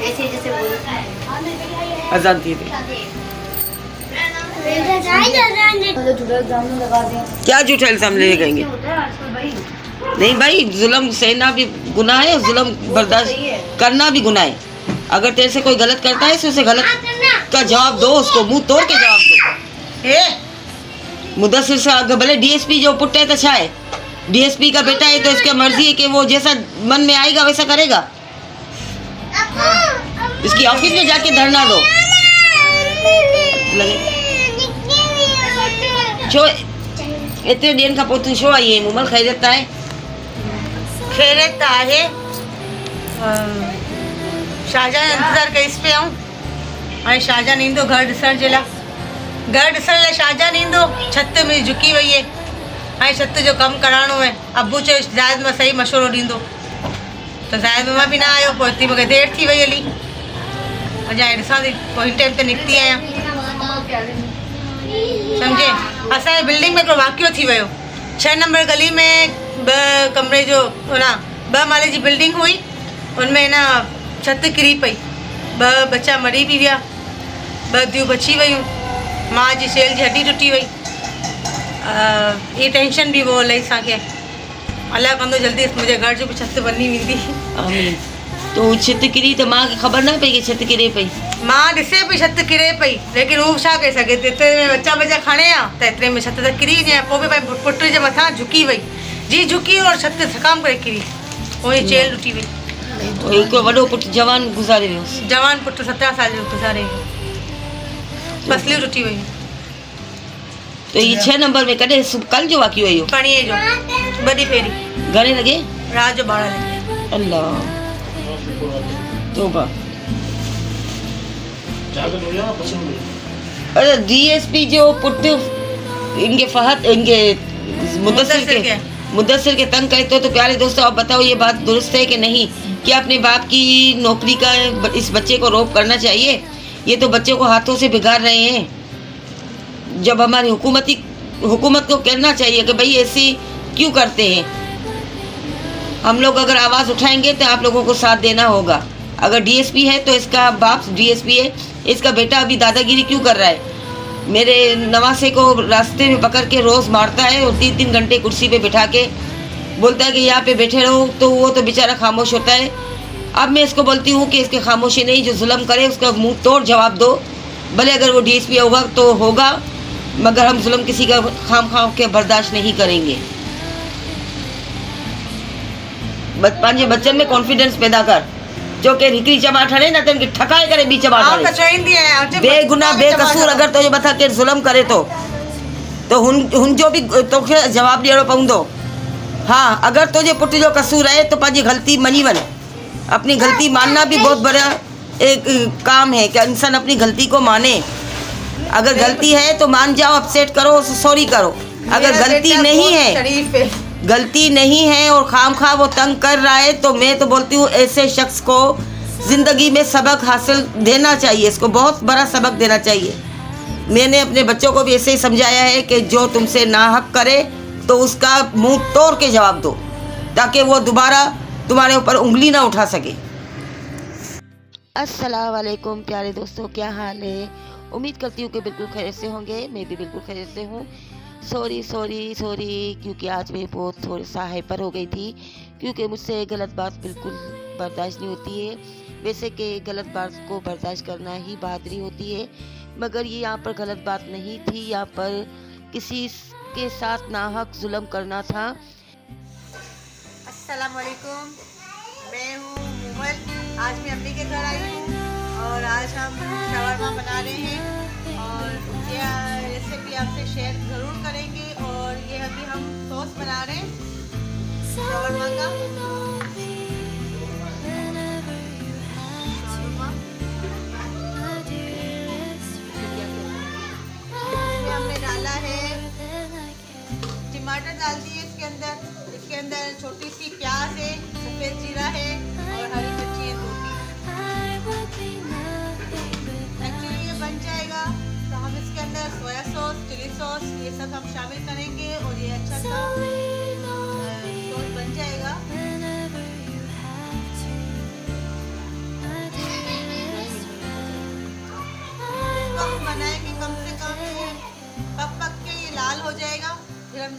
ऐसे जैसे अजान थी थी। झूठा इल्जाम लगा दें। क्या झूठा इल्जाम ले कहेंगे? नहीं भाई, जुल्म सहना भी गुनाह है, जुल्म बर्दाश्त करना भी गुनाह है। अगर तेरे से कोई गलत करता है तो उसे गलत का जवाब दो, उसको मुंह तोड़ के जवाब दो। मुदस्सिर से आगे भले डीएसपी जो पुट्टे तो अच्छा है, डीएसपी का बेटा है तो इसकी मर्जी है कि वो जैसा मन में आएगा वैसा करेगा। इसकी ऑफिस में जाके धरना दो। छो इतने दिन का पोतू छो आई है मुमल खैरत है। खैरत आहे। शाहजहां इंतज़ार कईस पे आऊं हाणे शाहजहां ईंदो घर ॾिसण जे लाइ। घर ॾिसण लाइ शाहजहां ईंदो। छित में झुकी वई है, हाणे छित जो कमु कराइणो आहे। अबू चयो ज़ाहिद मां सही मशवरो ॾींदो, त ज़ाहिद मां बि न आयो। पोइ हिते मूंखे देरि थी वई हली। अॼु हाणे ॾिसां थी पोइ हिन टाइम ते निकिती आहियां। सम्झे असांजे बिल्डिंग में हिकिड़ो वाक़ियो थी वियो। 6 नंबर गली में 2 कमरे जो न 2 माले जी बिल्डिंग हुई। उनमें न छत किरी पई, 2 बच्चा मरी बि विया, 2 दियूं बची वियूं। माँ जी सेल जी हड्डी टुटी वई। ये टेंशन भी वो इलाही असांखे। अलाह कंदो जल्दी मुंहिंजे घर जो बि छत बनी वेंदी। आमीन। तो छित किरी तो माँ खे ख़बर न पई कि छित किरे पई? माँ ॾिसे पई छत किरे पई, लेकिन हू छा करे सघे। एतिरे में बच्चा खणे आ त एतिरे में छत त किरी वञे। पोइ बि भाई पुट जे मथां झुकी वई, जी झुकी और छत सकाम करे किरी। उहे चेल टुटी वई। तो हिकिड़ो वॾो पुटु जवान गुज़ारे वियो। जवान पुटु 17 साल जो गुज़ारे वियो। पसलियूं टुटी वयूं। तो ये 6 नंबर में कॾहिं कल जो वाक़ियो हुयो? पणीअ जो वॾी फेरी। घणे लॻे? रात जो 12 लॻे। अल्लाह तौबा। अरे डीएसपी जो पुटु इनके फहद इनके मुदस्सिर के तंग करे तो प्यारे दोस्तों आप बताओ ये बात दुरुस्त है कि नहीं? क्या अपने बाप की नौकरी का इस बच्चे को रोक करना चाहिए? ये तो बच्चे को हाथों से बिगाड़ रहे हैं। जब हमारी हुकूमत को कहना चाहिए कि भाई ऐसी क्यों करते हैं। हम लोग अगर आवाज़ उठाएंगे तो आप लोगों को साथ देना होगा। अगर डीएसपी है तो इसका बाप डीएसपी है, इसका बेटा अभी दादागिरी क्यों कर रहा है? मेरे नवासे को रास्ते में पकड़ के रोज़ मारता है और 3-3 घंटे कुर्सी पे बिठा के बोलता है कि यहाँ पे बैठे रहो, तो वो तो बेचारा खामोश होता है। अब मैं इसको बोलती हूँ कि इसके खामोशी नहीं, जो जुल्म करे उसका मुंह तोड़ जवाब दो। भले अगर वो डीएसपी होगा तो होगा, मगर हम जुल्म किसी का खाम के बर्दाश्त नहीं करेंगे। पंहिंजे बच्चन में कॉन्फिडेंस पैदा कर, जो कि हिकिड़ी चमाट हणे न त ठकाए करे ॿी चमाट हणे। बेगुनाह बेकसूर अगर तुंहिंजे मथां केरु जुल्म करे तो हुन जो भी तोखे जवाब ॾियणो पवंदो। हाँ, अगर तुझे पुट जो कसूर है तो पंहिंजी गलती मनी वन। अपनी गलती मानना भी बहुत बड़ा एक काम है कि इंसान अपनी गलती को माने। अगर गलती है तो मान जाओ, अपसेट करो, सॉरी करो। अगर गलती नहीं है और खामखा वो तंग कर रहा है तो मैं तो बोलती हूँ ऐसे शख्स को ज़िंदगी में सबक हासिल देना चाहिए, इसको बहुत बड़ा सबक देना चाहिए। मैंने अपने बच्चों को भी ऐसे ही समझाया है कि जो तुमसे नाहक करे तो उसका मुंह तोड़ के जवाब दो, ताकि वो दोबारा तुम्हारे ऊपर उंगली ना उठा सके। अस्सलाम वालेकुम प्यारे दोस्तों, क्या हाल है? उम्मीद करती हूँ कि बिल्कुल खैरियत से होंगे। मैं भी बिल्कुल खैरियत से हूँ। सॉरी क्योंकि आज मैं बहुत थोड़ा सा हाइपर हो गई थी, क्योंकि मुझसे गलत बात बिल्कुल बर्दाश्त नहीं होती है। वैसे कि गलत बात को बर्दाश्त करना ही बहादुरी होती है, मगर ये यहाँ पर गलत बात नहीं थी। यहाँ पर किसी के साथ नाहक जुल्म करना था। अस्सलाम वालेकुम, मैं हूँ मुमल। आज मैं अम्मी के घर आई हूँ और आज हम शवरमा बना रहे हैं और यह रेसिपी आपसे शेयर ज़रूर करेंगे। और ये अभी हम सॉस बना रहे हैं शवरमा का। इसमें हमने डाला है टमाटर, डाल दिए इसके अंदर छोटी सी प्याज है, सफ़ेद जीरा है और हरी मिर्ची है 2-3। एक्चुअली ये बन जाएगा तो हम इसके अंदर सोया सॉस, चिली सॉस ये सब हम शामिल करेंगे और ये अच्छा सा सॉस बन जाएगा। फिर हम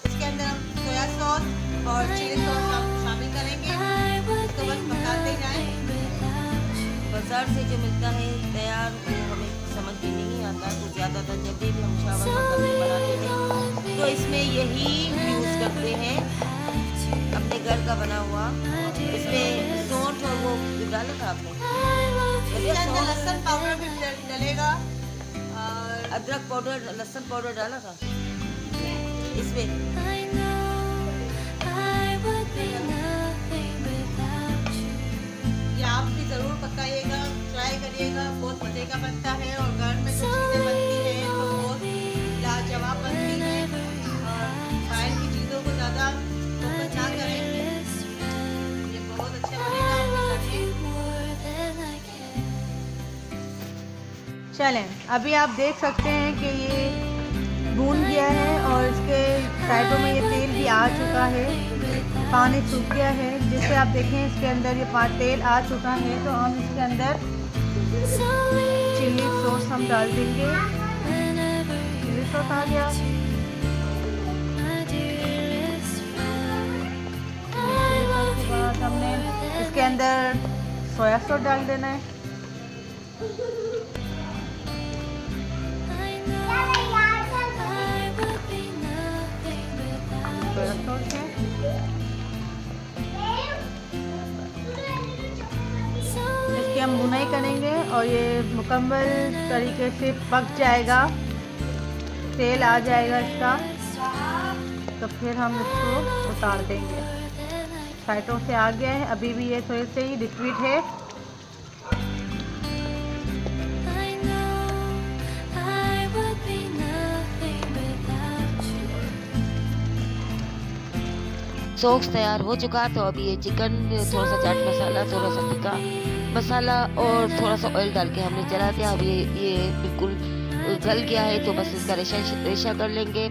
इसके अंदर हम सोया सॉस और चिली सॉस शामिल करेंगे। इसको बस पकाते जाएं। बाज़ार से जो मिलता है तैयार वो हमें समझ में नहीं आता, तो ज़्यादातर जब भी हम शावरमा कभी बनाते हैं तो इसमें यही यूज़ करते हैं, अपने घर का बना हुआ। इसमें सौंठ और वो डाला था आपने, इसके अंदर लहसुन पाउडर भी डलेगा और अदरक पाउडर, लहसुन पाउडर डाला था इसमें। ये आप भी ज़रूर पकाइएगा, ट्राई करिएगा, बहुत मज़े का बनता है और घर में जो चीज़ें बनती हैं तो बहुत लाजवाब बनती हैं। और बाहर की चीज़ों को ज़्यादा फोकस ना करें, ये बहुत अच्छा बनेगा आपके घर में। चलें, अभी आप देख सकते हैं कि ये भून गया है और इसके साइडों में ये तेल भी आ चुका है, पानी सूख गया है। जिससे आप देखें इसके अंदर ये तेल आ चुका है, तो हम इसके अंदर चिली सॉस हम डाल देंगे। चिली सॉस आ गया, उसके बाद हमने इसके अंदर सोया सॉस डाल देना है। सोया सॉस है, इसकी हम भुनाई करेंगे और ये मुकम्मल तरीके से पक जाएगा, तेल आ जाएगा इसका, तो फिर हम इसको उतार देंगे। साइडों से आ गया है, अभी भी ये थोड़े से ही लिक्विड है। सॉस तैयार हो चुका, तो अभी ये चिकन थोड़ा सा चाट मसाला, थोड़ा सा टिक्का मसाला और थोड़ा सा ऑयल डाल के हमने जला दिया। अब ये बिल्कुल गल गया है, तो बस इसका रेशा कर लेंगे।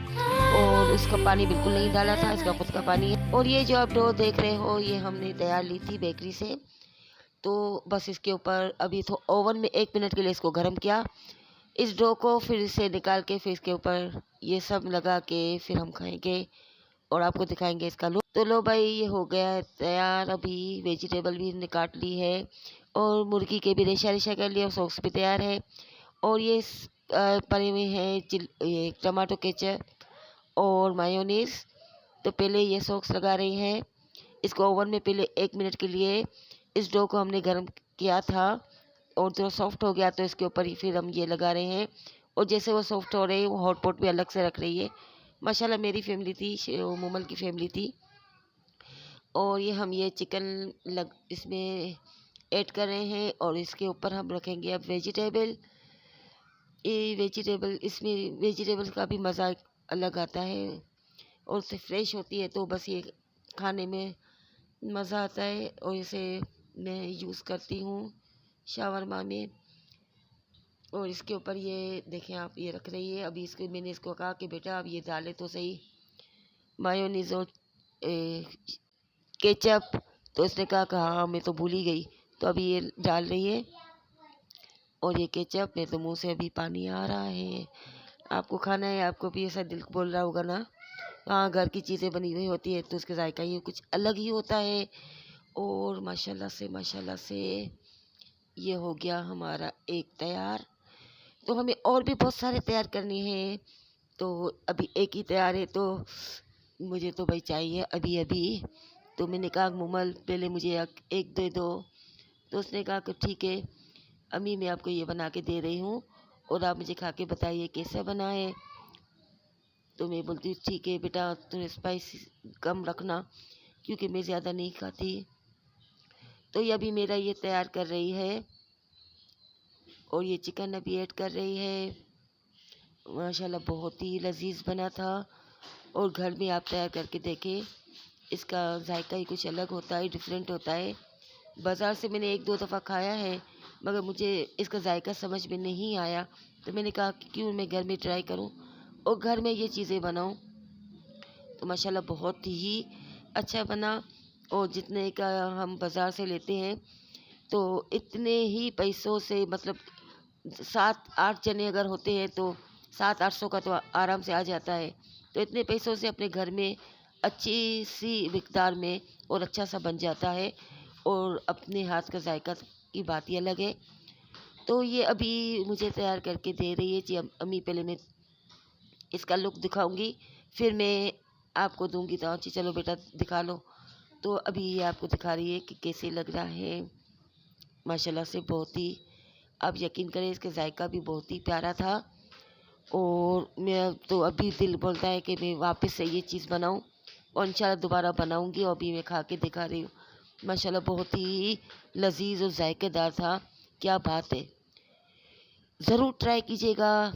और इसका पानी बिल्कुल नहीं डाला था, इसका खुद का पानी है। और ये जो आप डो देख रहे हो, ये हमने तैयार ली थी बेकरी से। तो बस इसके ऊपर अभी तो ओवन में 1 मिनट के लिए इसको गर्म किया, इस डो को फिर इसे निकाल के फिर इसके ऊपर ये सब लगा के फिर हम खाएंगे और आपको दिखाएंगे इसका लुक। तो लो भाई, ये हो गया है तैयार। अभी वेजिटेबल भी हमने काट ली है और मुर्गी के भी रेशा कर लिया और सॉस भी तैयार है। और ये पड़े हुए हैं ये टमाटो केचप और मायोनीज। तो पहले ये सॉस लगा रही हैं, इसको ओवन में पहले 1 मिनट के लिए इस डो को हमने गर्म किया था और जो सॉफ्ट हो गया तो इसके ऊपर ही फिर हम ये लगा रहे हैं। और जैसे वो सॉफ्ट हो रहे हैं, वो हॉट पॉट भी अलग से रख रही है। माशाल्लाह मेरी फैमिली थी, मोमल की फैमिली थी। और ये हम ये चिकन इसमें ऐड कर रहे हैं और इसके ऊपर हम रखेंगे अब वेजिटेबल। ये वेजिटेबल, इसमें वेजिटेबल का भी मज़ा अलग आता है और उससे फ्रेश होती है, तो बस ये खाने में मज़ा आता है। और इसे मैं यूज़ करती हूँ शावरमा में। और इसके ऊपर ये देखें आप, ये रख रही है। अभी मैंने इसको कहा कि बेटा अब ये डाले तो सही मायोनीज़ और केचप, तो इसने कहा कि हाँ मैं तो भूल ही गई। तो अभी ये डाल रही है और ये केचप, मेरे तो मुंह से अभी पानी आ रहा है। आपको खाना है, आपको भी ऐसा दिल बोल रहा होगा ना। हाँ, घर की चीज़ें बनी हुई होती है तो उसका जायका ही कुछ अलग ही होता है। और माशाल्लाह से ये हो गया हमारा एक तैयार। तो हमें और भी बहुत सारे तैयार करने हैं, तो अभी एक ही तैयार है, तो मुझे तो भाई चाहिए अभी। तो मैंने कहा मोमल पहले मुझे एक दे दो। तो उसने कहा कि ठीक है अम्मी, मैं आपको ये बना के दे रही हूँ और आप मुझे खा के बताइए कैसा बना है। तो मैं बोलती हूँ ठीक है बेटा, थोड़ा स्पाइसी कम रखना क्योंकि मैं ज़्यादा नहीं खाती। तो ये अभी मेरा ये तैयार कर रही है और ये चिकन अभी ऐड कर रही है। माशाल्लाह बहुत ही लजीज बना था। और घर में आप तैयार करके देखें, इसका जायका ही कुछ अलग होता है, डिफरेंट होता है। बाज़ार से मैंने 1-2 दफ़ा खाया है मगर मुझे इसका जायका समझ में नहीं आया, तो मैंने कहा कि क्यों मैं घर में ट्राई करूं और घर में ये चीज़ें बनाऊं। तो माशाल्लाह बहुत ही अच्छा बना। और जितने का हम बाज़ार से लेते हैं तो इतने ही पैसों से, मतलब 7-8 जने अगर होते हैं तो 700-800 का तो आराम से आ जाता है। तो इतने पैसों से अपने घर में अच्छी सी मिकदार में और अच्छा सा बन जाता है और अपने हाथ का जायका की बात ही अलग है। तो ये अभी मुझे तैयार करके दे रही है जी अम्मी। पहले मैं इसका लुक दिखाऊंगी, फिर मैं आपको दूंगी तो जी चलो बेटा दिखा लो। तो अभी ये आपको दिखा रही है कि कैसे लग रहा है। माशाल्लाह से बहुत ही, आप यकीन करें इसका जायका भी बहुत ही प्यारा था। और मैं तो अभी दिल बोलता है कि मैं वापस से ये चीज़ बनाऊं और इंशाल्लाह दोबारा बनाऊंगी। और अभी मैं खा के दिखा रही हूँ। माशाल्लाह बहुत ही लजीज और जायकेदार था, क्या बात है। ज़रूर ट्राई कीजिएगा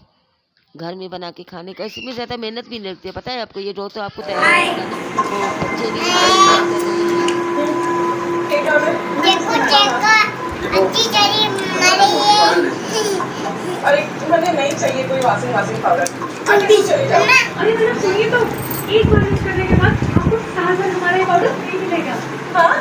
घर में बना के खाने का। इसमें ज़्यादा मेहनत भी नहीं लगती है, पता है आपको। ये डो तो आपको तैयार करना है, तो बच्चे भी देखो चेक अच्छी चली मरी है। अरे मुझे नहीं चाहिए कोई वाशिंग पाउडर। अभी चले जाओ। अरे मैडम सुनिए तो, एक बार यूज करने के बाद आपको साल भर हमारा ये पाउडर फ्री मिलेगा। हाँ